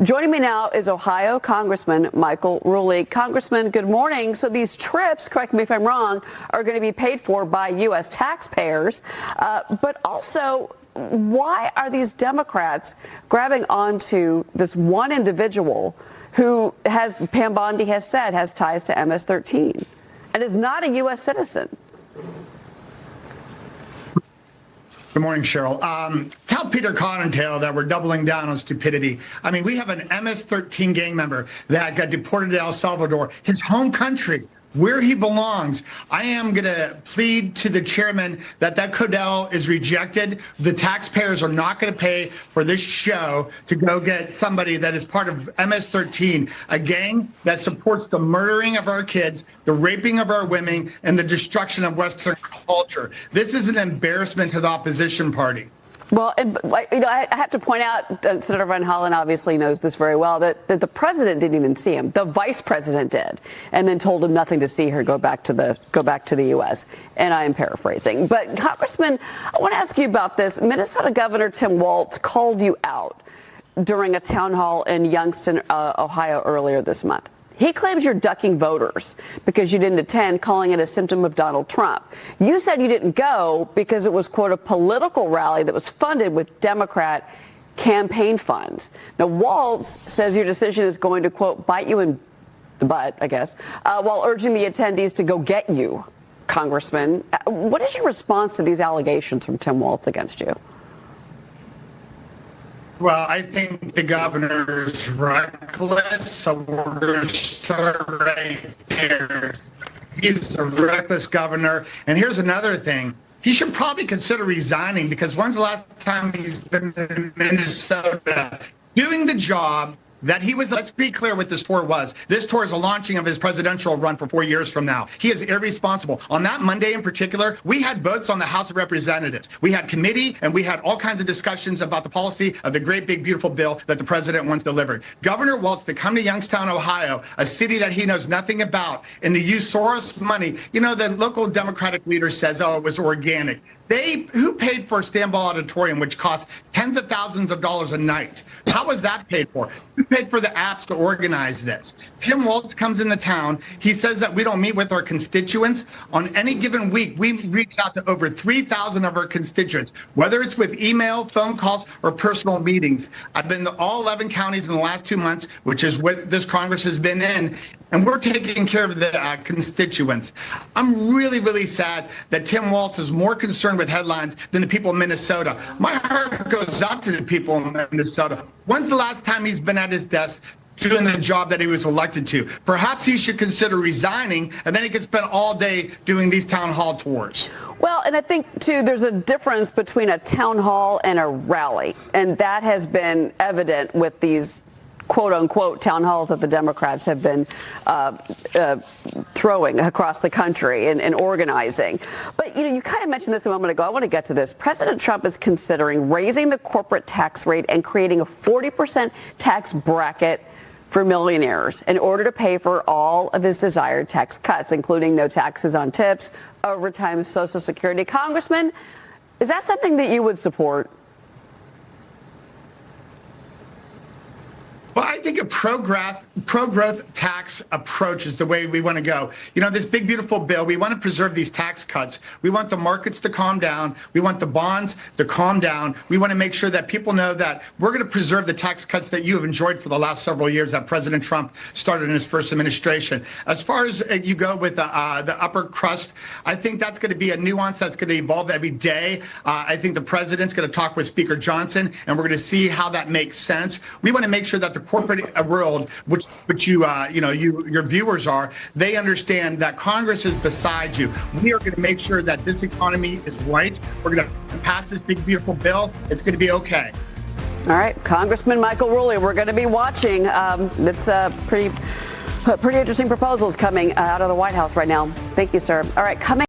Joining me now is Ohio Congressman Michael Rulli. Congressman, good morning. So these trips, correct me if I'm wrong, are going to be paid for by U.S. taxpayers. But also, why are these Democrats grabbing onto this one individual who has, Pam Bondi has said, has ties to MS-13 and is not a U.S. citizen? Good morning, Cheryl. Tell Peter Cottontail that we're doubling down on stupidity. I mean, we have an MS-13 gang member that got deported to El Salvador, his home country, where he belongs. I am going to plead to the chairman that Codell is rejected. The taxpayers are not going to pay for this show to go get somebody that is part of MS-13, a gang that supports the murdering of our kids, the raping of our women, and the destruction of Western culture. This is an embarrassment to the opposition party. Well, I have to point out, Senator Van Hollen obviously knows this very well, that the president didn't even see him. The vice president did, and then told him nothing to see her go back to the U.S. And I am paraphrasing. But, Congressman, I want to ask you about this. Minnesota Governor Tim Walz called you out during a town hall in Youngstown, Ohio, earlier this month. He claims you're ducking voters because you didn't attend, calling it a symptom of Donald Trump. You said you didn't go because it was, quote, a political rally that was funded with Democrat campaign funds. Now, Walz says your decision is going to, quote, bite you in the butt, I guess, while urging the attendees to go get you, Congressman. What is your response to these allegations from Tim Walz against you? Well, I think the governor is reckless, so we're going to start right there. He's a reckless governor. And here's another thing. He should probably consider resigning, because when's the last time he's been in Minnesota doing the job that he was? Let's be clear what this tour was. This tour is a launching of his presidential run for 4 years from now. He is irresponsible. On that Monday in particular, we had votes on the House of Representatives. We had committee, and we had all kinds of discussions about the policy of the great, big, beautiful bill that the president wants delivered. Governor Walz to come to Youngstown, Ohio, a city that he knows nothing about, and to use Soros money. You know, the local Democratic leader says, oh, it was organic. Who paid for Istanbul Auditorium, which costs tens of thousands of dollars a night? How was that paid for? Who paid for the apps to organize this? Tim Walz comes into town. He says that we don't meet with our constituents. On any given week, we reach out to over 3,000 of our constituents, whether it's with email, phone calls, or personal meetings. I've been to all 11 counties in the last 2 months, which is what this Congress has been in, and we're taking care of the constituents. I'm really, really sad that Tim Walz is more concerned with headlines than the people of Minnesota. My heart goes out to the people in Minnesota. When's the last time he's been at his desk doing the job that he was elected to? Perhaps he should consider resigning, and then he could spend all day doing these town hall tours. Well, and I think, too, there's a difference between a town hall and a rally, and that has been evident with these quote-unquote town halls that the Democrats have been throwing across the country and organizing. But, you know, you kind of mentioned this a moment ago. I want to get to this. President Trump is considering raising the corporate tax rate and creating a 40% tax bracket for millionaires in order to pay for all of his desired tax cuts, including no taxes on tips, overtime, Social Security. Congressman, is that something that you would support? Well, I think a pro-growth tax approach is the way we want to go. You know, this big, beautiful bill, we want to preserve these tax cuts. We want the markets to calm down. We want the bonds to calm down. We want to make sure that people know that we're going to preserve the tax cuts that you have enjoyed for the last several years that President Trump started in his first administration. As far as you go with the upper crust, I think that's going to be a nuance that's going to evolve every day. I think the president's going to talk with Speaker Johnson, and we're going to see how that makes sense. We want to make sure that the corporate world, which your viewers are, they understand that Congress is beside you. We are going to make sure that this economy is right. We're going to pass this big, beautiful bill. It's going to be okay. All right, Congressman Michael Rulli, we're going to be watching. It's pretty interesting proposals coming out of the White House right now. Thank you, sir. All right, coming.